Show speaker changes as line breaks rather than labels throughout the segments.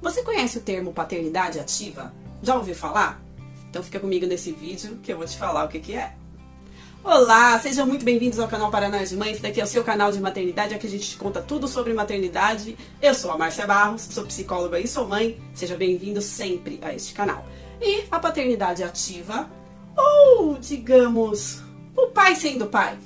Você conhece o termo paternidade ativa? Já ouviu falar? Então fica comigo nesse vídeo que eu vou te falar o que é. Olá, sejam muito bem-vindos ao canal Para Nós Mães. Esse daqui é o seu canal de maternidade, aqui a gente te conta tudo sobre maternidade. Eu sou a Márcia Barros, sou psicóloga e sou mãe. Seja bem-vindo sempre a este canal. E a paternidade ativa, ou digamos, o pai sendo pai.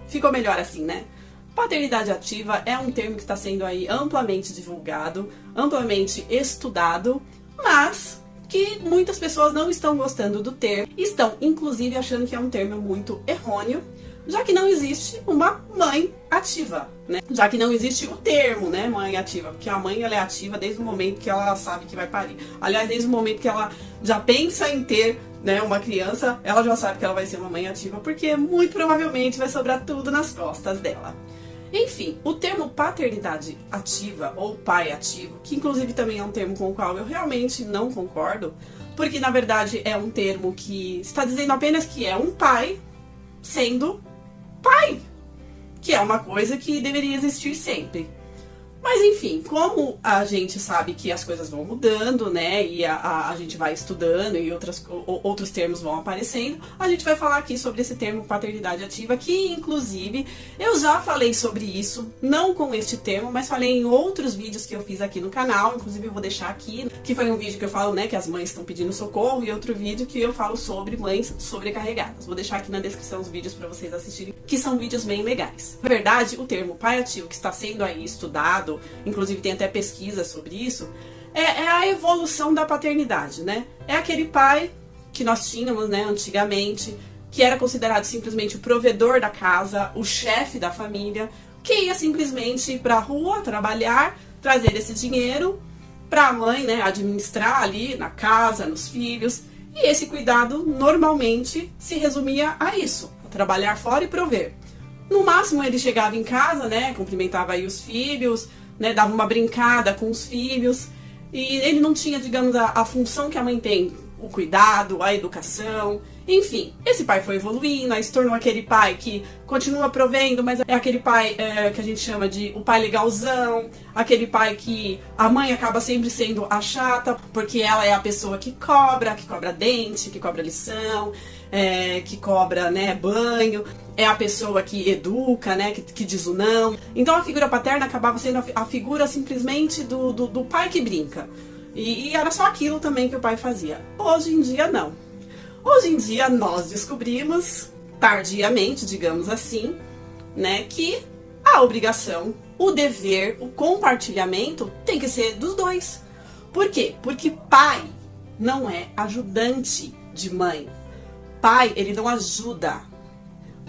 Ficou melhor assim, né? Paternidade ativa é um termo que está sendo aí amplamente divulgado, amplamente estudado, mas que muitas pessoas não estão gostando do termo, estão inclusive achando que é um termo muito errôneo, já que não existe uma mãe ativa, né? Já que não existe o termo, né, mãe ativa, porque a mãe ela é ativa desde o momento que ela sabe que vai parir. Aliás, desde o momento que ela já pensa em ter, né, uma criança, ela já sabe que ela vai ser uma mãe ativa, porque muito provavelmente vai sobrar tudo nas costas dela. Enfim, o termo paternidade ativa ou pai ativo, que inclusive também é um termo com o qual eu realmente não concordo, porque na verdade é um termo que está dizendo apenas que é um pai sendo pai, que é uma coisa que deveria existir sempre. Mas enfim, como a gente sabe que as coisas vão mudando, né, e a gente vai estudando e outros termos vão aparecendo, a gente vai falar aqui sobre esse termo paternidade ativa, que inclusive eu já falei sobre isso, não com este termo, mas falei em outros vídeos que eu fiz aqui no canal, inclusive eu vou deixar aqui, que foi um vídeo que eu falo, né, que as mães estão pedindo socorro, e outro vídeo que eu falo sobre mães sobrecarregadas. Vou deixar aqui na descrição os vídeos para vocês assistirem, que são vídeos bem legais. Na verdade, o termo pai ativo que está sendo aí estudado, inclusive tem até pesquisa sobre isso, é a evolução da paternidade, né? É aquele pai que nós tínhamos, né, antigamente, que era considerado simplesmente o provedor da casa, o chefe da família, que ia simplesmente para a rua trabalhar, trazer esse dinheiro para a mãe, né, administrar ali na casa, nos filhos, e esse cuidado normalmente se resumia a isso, a trabalhar fora e prover. No máximo ele chegava em casa, né, cumprimentava aí os filhos, né, dava uma brincada com os filhos, e ele não tinha, digamos, a função que a mãe tem, o cuidado, a educação, enfim. Esse pai foi evoluindo, aí se tornou aquele pai que continua provendo, mas é aquele pai que a gente chama de o pai legalzão, aquele pai que a mãe acaba sempre sendo a chata, porque ela é a pessoa que cobra dente, que cobra lição, que cobra, né, banho, é a pessoa que educa, né, que diz o não. Então a figura paterna acabava sendo a figura simplesmente do pai que brinca. E era só aquilo também que o pai fazia. Hoje em dia não. Hoje em dia nós descobrimos, tardiamente, digamos assim, né, que a obrigação, o dever, o compartilhamento tem que ser dos dois. Por quê? Porque pai não é ajudante de mãe. Pai, ele não ajuda.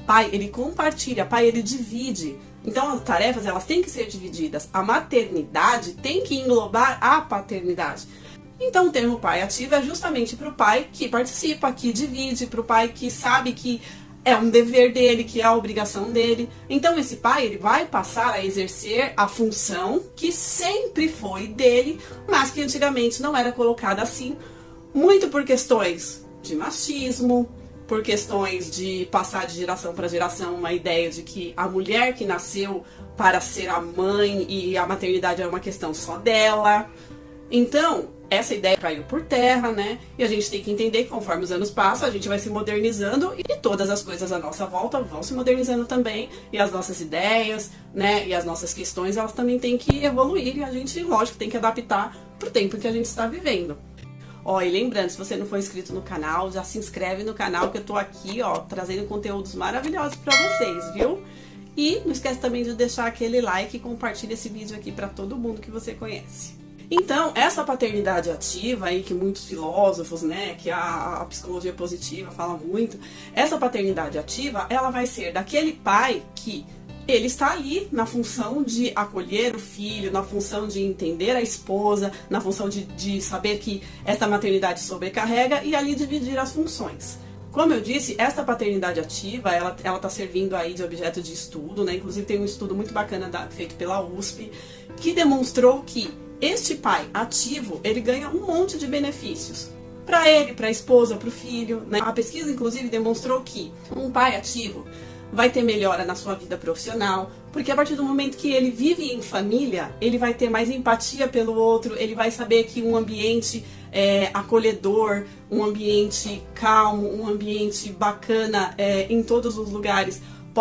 Pai, ele compartilha. Pai, ele divide. Então, as tarefas, elas têm que ser divididas. A maternidade tem que englobar a paternidade. Então, o termo pai ativo é justamente para o pai que participa, que divide, para o pai que sabe que é um dever dele, que é a obrigação dele. Então, esse pai, ele vai passar a exercer a função que sempre foi dele, mas que antigamente não era colocada assim, muito por questões de machismo, por questões de passar de geração para geração uma ideia de que a mulher que nasceu para ser a mãe e a maternidade é uma questão só dela. Então, essa ideia caiu por terra, né? E a gente tem que entender que conforme os anos passam, a gente vai se modernizando e todas as coisas à nossa volta vão se modernizando também. E as nossas ideias, né? E as nossas questões, elas também têm que evoluir e a gente, lógico, tem que adaptar pro tempo que a gente está vivendo. Ó, e lembrando, se você não for inscrito no canal, já se inscreve no canal que eu tô aqui, ó, trazendo conteúdos maravilhosos pra vocês, viu? E não esquece também de deixar aquele like e compartilha esse vídeo aqui pra todo mundo que você conhece. Então, essa paternidade ativa aí que muitos filósofos, né, que a psicologia positiva fala muito, essa paternidade ativa, ela vai ser daquele pai que ele está ali na função de acolher o filho, na função de entender a esposa, na função de saber que essa maternidade sobrecarrega e ali dividir as funções. Como eu disse, essa paternidade ativa, ela está servindo aí de objeto de estudo, né? Inclusive tem um estudo muito bacana feito pela USP, que demonstrou que este pai ativo, ele ganha um monte de benefícios. Para ele, para a esposa, para o filho, né? A pesquisa, inclusive, demonstrou que um pai ativo vai ter melhora na sua vida profissional, porque a partir do momento que ele vive em família, ele vai ter mais empatia pelo outro, ele vai saber que um ambiente acolhedor, um ambiente calmo, um ambiente bacana em todos os lugares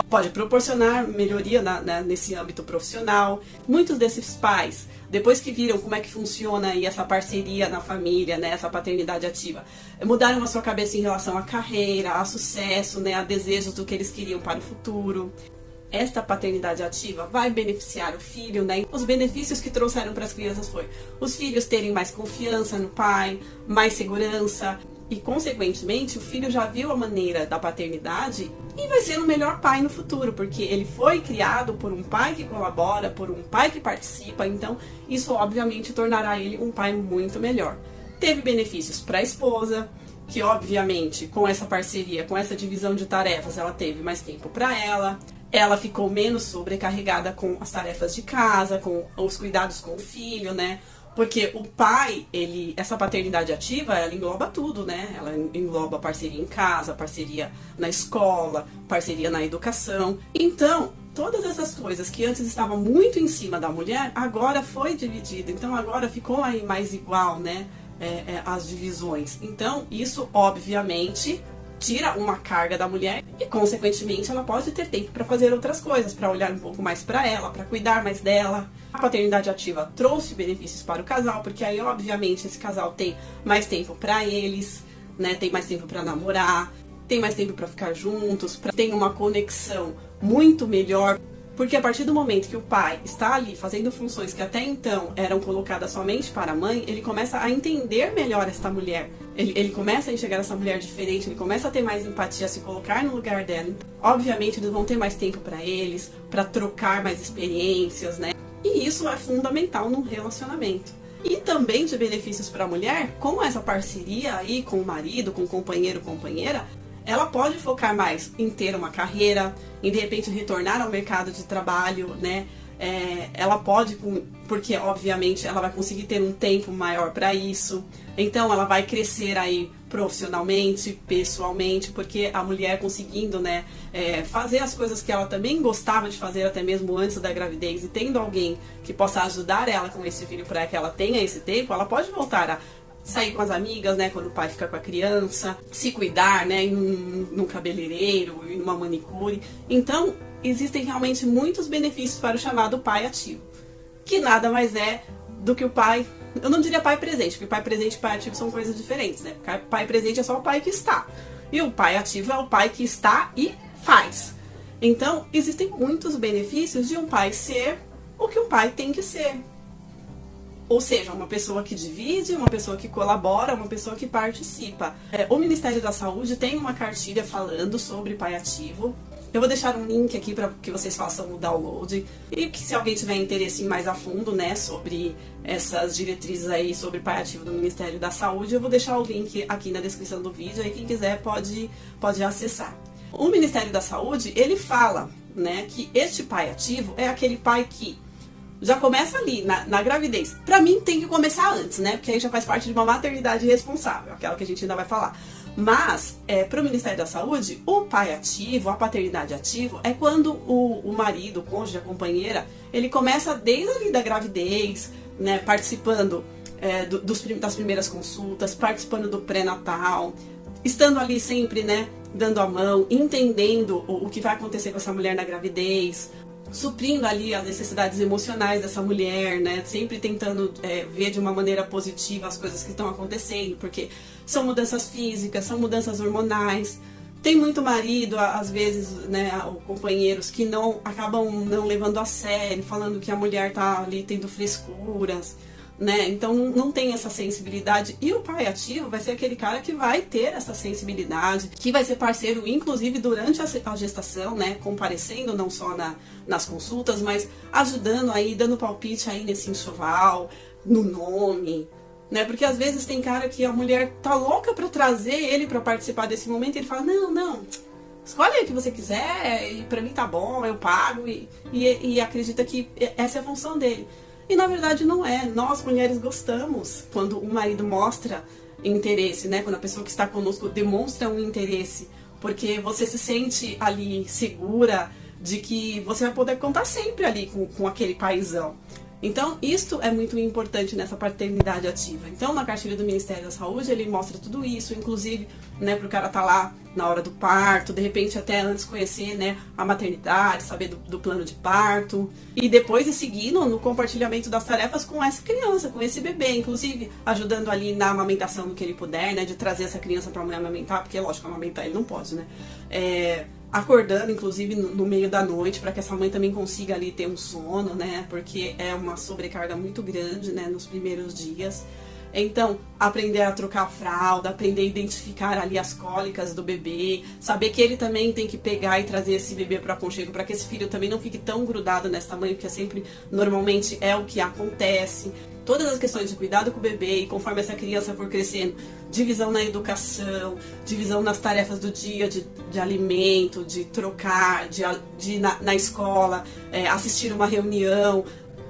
pode proporcionar melhoria nesse âmbito profissional. Muitos desses pais, depois que viram como é que funciona aí essa parceria na família, né, essa paternidade ativa, mudaram a sua cabeça em relação à carreira, a sucesso, né, a desejos do que eles queriam para o futuro. Esta paternidade ativa vai beneficiar o filho, né? Os benefícios que trouxeram para as crianças foi os filhos terem mais confiança no pai, mais segurança e, consequentemente, o filho já viu a maneira da paternidade e vai ser um melhor pai no futuro, porque ele foi criado por um pai que colabora, por um pai que participa, então isso obviamente tornará ele um pai muito melhor. Teve benefícios para a esposa, que obviamente com essa parceria, com essa divisão de tarefas, ela teve mais tempo para ela. Ela ficou menos sobrecarregada com as tarefas de casa, com os cuidados com o filho, né? Porque o pai, essa paternidade ativa, ela engloba tudo, né? Ela engloba parceria em casa, parceria na escola, parceria na educação. Então, todas essas coisas que antes estavam muito em cima da mulher, agora foi dividido. Então, agora ficou aí mais igual, né? As divisões. Então, isso, obviamente, tira uma carga da mulher e, consequentemente, ela pode ter tempo para fazer outras coisas, para olhar um pouco mais para ela, para cuidar mais dela. A paternidade ativa trouxe benefícios para o casal, porque aí, obviamente, esse casal tem mais tempo para eles, né? Tem mais tempo para namorar, tem mais tempo para ficar juntos, tem uma conexão muito melhor. Porque a partir do momento que o pai está ali fazendo funções que até então eram colocadas somente para a mãe, ele começa a entender melhor esta mulher. Ele começa a enxergar essa mulher diferente, ele começa a ter mais empatia, a se colocar no lugar dela. Obviamente eles vão ter mais tempo para eles, para trocar mais experiências, né? E isso é fundamental num relacionamento. E também de benefícios para a mulher, com essa parceria aí com o marido, com o companheiro, companheira, ela pode focar mais em ter uma carreira, em de repente retornar ao mercado de trabalho, né? Ela pode, porque obviamente ela vai conseguir ter um tempo maior para isso. Então ela vai crescer aí profissionalmente, pessoalmente, porque a mulher conseguindo, né, fazer as coisas que ela também gostava de fazer até mesmo antes da gravidez e tendo alguém que possa ajudar ela com esse filho para que ela tenha esse tempo, ela pode voltar a sair com as amigas, né, quando o pai fica com a criança, se cuidar, né, ir num cabeleireiro, ir numa manicure. Então, existem realmente muitos benefícios para o chamado pai ativo, que nada mais é do que o pai, eu não diria pai presente, porque pai presente e pai ativo são coisas diferentes, né? Pai presente é só o pai que está, e o pai ativo é o pai que está e faz. Então, existem muitos benefícios de um pai ser o que um pai tem que ser. Ou seja, uma pessoa que divide, uma pessoa que colabora, uma pessoa que participa. O Ministério da Saúde tem uma cartilha falando sobre pai ativo. Eu vou deixar um link aqui para que vocês façam o download. E que se alguém tiver interesse em mais a fundo, né, sobre essas diretrizes aí sobre pai ativo do Ministério da Saúde, eu vou deixar o link aqui na descrição do vídeo. Aí quem quiser pode acessar. O Ministério da Saúde, ele fala, né, que este pai ativo é aquele pai que já começa ali, na gravidez. Pra mim tem que começar antes, né? Porque aí já faz parte de uma maternidade responsável, aquela que a gente ainda vai falar. Mas, para o Ministério da Saúde, o pai ativo, a paternidade ativa, é quando o marido, o cônjuge, a companheira, ele começa desde ali da gravidez, né? Participando das primeiras consultas, participando do pré-natal, estando ali sempre, né? Dando a mão, entendendo o que vai acontecer com essa mulher na gravidez, suprindo ali as necessidades emocionais dessa mulher, né? Sempre tentando ver de uma maneira positiva as coisas que estão acontecendo, porque são mudanças físicas, são mudanças hormonais. Tem muito marido, às vezes, né, ou companheiros que acabam não levando a sério, falando que a mulher tá ali tendo frescuras, né? Então não tem essa sensibilidade. E o pai ativo vai ser aquele cara que vai ter essa sensibilidade, que vai ser parceiro, inclusive durante a gestação, né? Comparecendo não só nas consultas, mas ajudando aí, dando palpite aí nesse enxoval, no nome, né? Porque às vezes tem cara que a mulher tá louca pra trazer ele pra participar desse momento e ele fala, não, escolhe aí o que você quiser, e pra mim tá bom, eu pago, e acredita que essa é a função dele. E na verdade não é. Nós mulheres gostamos quando o marido mostra interesse, né? Quando a pessoa que está conosco demonstra um interesse porque você se sente ali segura de que você vai poder contar sempre ali com aquele paizão. Então, isto é muito importante nessa paternidade ativa. Então, na cartilha do Ministério da Saúde, ele mostra tudo isso, inclusive, né, para o cara estar lá na hora do parto, de repente até antes conhecer, né, a maternidade, saber do plano de parto, e depois ir seguindo no compartilhamento das tarefas com essa criança, com esse bebê, inclusive ajudando ali na amamentação no que ele puder, né, de trazer essa criança para a mãe amamentar, porque lógico, amamentar ele não pode, né, acordando, inclusive, no meio da noite, para que essa mãe também consiga ali ter um sono, né? Porque é uma sobrecarga muito grande, né? Nos primeiros dias. Então, aprender a trocar a fralda, aprender a identificar ali as cólicas do bebê, saber que ele também tem que pegar e trazer esse bebê para aconchego, para que esse filho também não fique tão grudado nessa mãe, porque sempre, normalmente, é o que acontece. Todas as questões de cuidado com o bebê, e conforme essa criança for crescendo, divisão na educação, divisão nas tarefas do dia, de alimento, de trocar, de ir na escola, assistir uma reunião.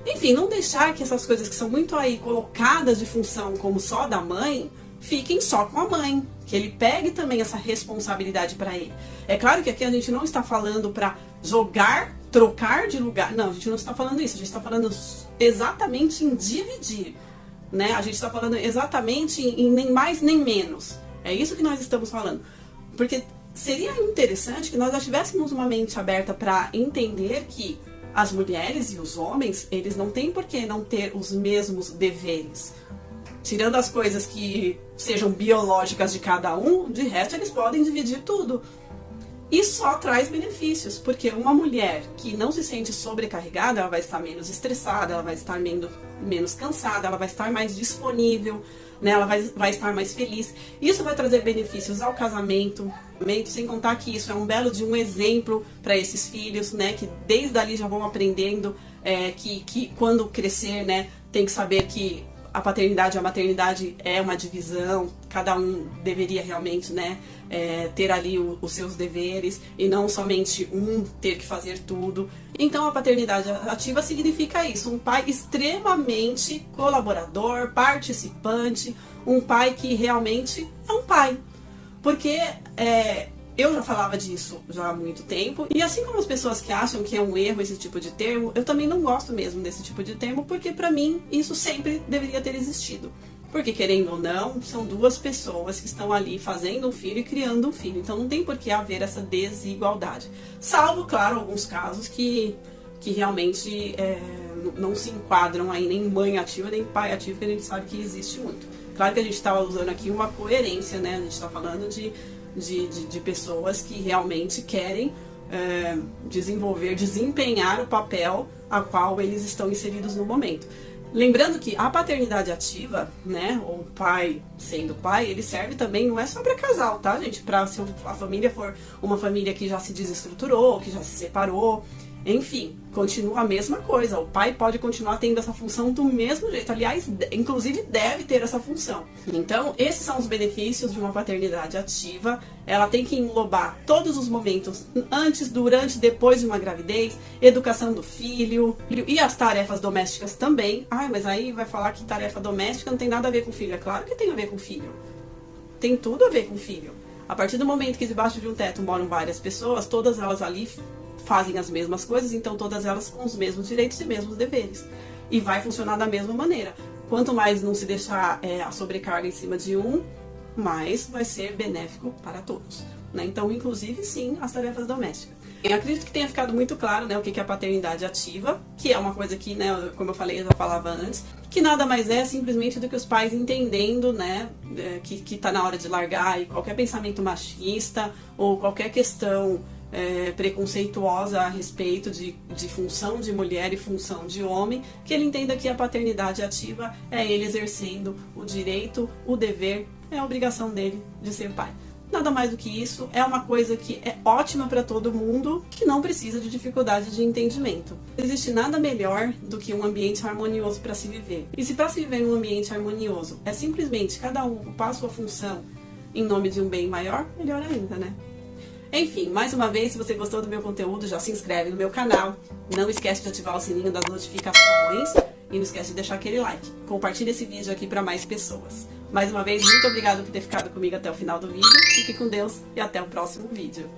Enfim, não deixar que essas coisas que são muito aí colocadas de função como só da mãe, fiquem só com a mãe. Que ele pegue também essa responsabilidade para ele. É claro que aqui a gente não está falando para jogar, trocar de lugar. Não, a gente não está falando isso. A gente está falando exatamente em dividir. Né? A gente está falando exatamente em nem mais nem menos. É isso que nós estamos falando. Porque seria interessante que nós já tivéssemos uma mente aberta para entender que as mulheres e os homens, eles não têm por que não ter os mesmos deveres. Tirando as coisas que sejam biológicas de cada um, de resto eles podem dividir tudo. E só traz benefícios, porque uma mulher que não se sente sobrecarregada, ela vai estar menos estressada, ela vai estar menos cansada, ela vai estar mais disponível, né? Ela vai estar mais feliz. Isso vai trazer benefícios ao casamento, sem contar que isso é um belo de um exemplo para esses filhos, né? Que desde ali já vão aprendendo que quando crescer, né, tem que saber que a paternidade e a maternidade é uma divisão, cada um deveria realmente, né, ter ali os seus deveres e não somente um ter que fazer tudo. Então a paternidade ativa significa isso, um pai extremamente colaborador, participante, um pai que realmente é um pai. Porque eu já falava disso já há muito tempo, e assim como as pessoas que acham que é um erro esse tipo de termo, eu também não gosto mesmo desse tipo de termo, porque pra mim isso sempre deveria ter existido. Porque, querendo ou não, são duas pessoas que estão ali fazendo um filho e criando um filho, então não tem por que haver essa desigualdade. Salvo, claro, alguns casos que realmente não se enquadram aí nem mãe ativa, nem pai ativo, que a gente sabe que existe muito. Claro que a gente está usando aqui uma coerência, né? A gente está falando de pessoas que realmente querem desempenhar o papel a qual eles estão inseridos no momento. Lembrando que a paternidade ativa, né, ou pai sendo pai, ele serve também, não é só para casal, tá, gente? Para se a família for uma família que já se desestruturou, que já se separou, enfim, continua a mesma coisa. O pai pode continuar tendo essa função do mesmo jeito. Aliás, inclusive deve ter essa função. Então, esses são os benefícios de uma paternidade ativa. Ela tem que englobar todos os momentos, antes, durante, depois de uma gravidez, educação do filho e as tarefas domésticas também. Ah, mas aí vai falar que tarefa doméstica não tem nada a ver com filho. É claro que tem a ver com filho. Tem tudo a ver com filho. A partir do momento que debaixo de um teto moram várias pessoas, todas elas ali fazem as mesmas coisas, então todas elas com os mesmos direitos e mesmos deveres. E vai funcionar da mesma maneira. Quanto mais não se deixar a sobrecarga em cima de um, mais vai ser benéfico para todos. Né? Então, inclusive, sim, as tarefas domésticas. Eu acredito que tenha ficado muito claro, né, o que é a paternidade ativa, que é uma coisa que, né, como eu falei, eu já falava antes, que nada mais é simplesmente do que os pais entendendo, né, que tá na hora de largar e qualquer pensamento machista ou qualquer questão preconceituosa a respeito de função de mulher e função de homem, que ele entenda que a paternidade ativa é ele exercendo o direito, o dever, é a obrigação dele de ser pai. Nada mais do que isso, é uma coisa que é ótima para todo mundo, que não precisa de dificuldade de entendimento. Não existe nada melhor do que um ambiente harmonioso para se viver. E se para se viver em um ambiente harmonioso é simplesmente cada um ocupar a sua função em nome de um bem maior, melhor ainda, né? Enfim, mais uma vez, se você gostou do meu conteúdo, já se inscreve no meu canal. Não esquece de ativar o sininho das notificações e não esquece de deixar aquele like. Compartilhe esse vídeo aqui para mais pessoas. Mais uma vez, muito obrigada por ter ficado comigo até o final do vídeo. Fique com Deus e até o próximo vídeo.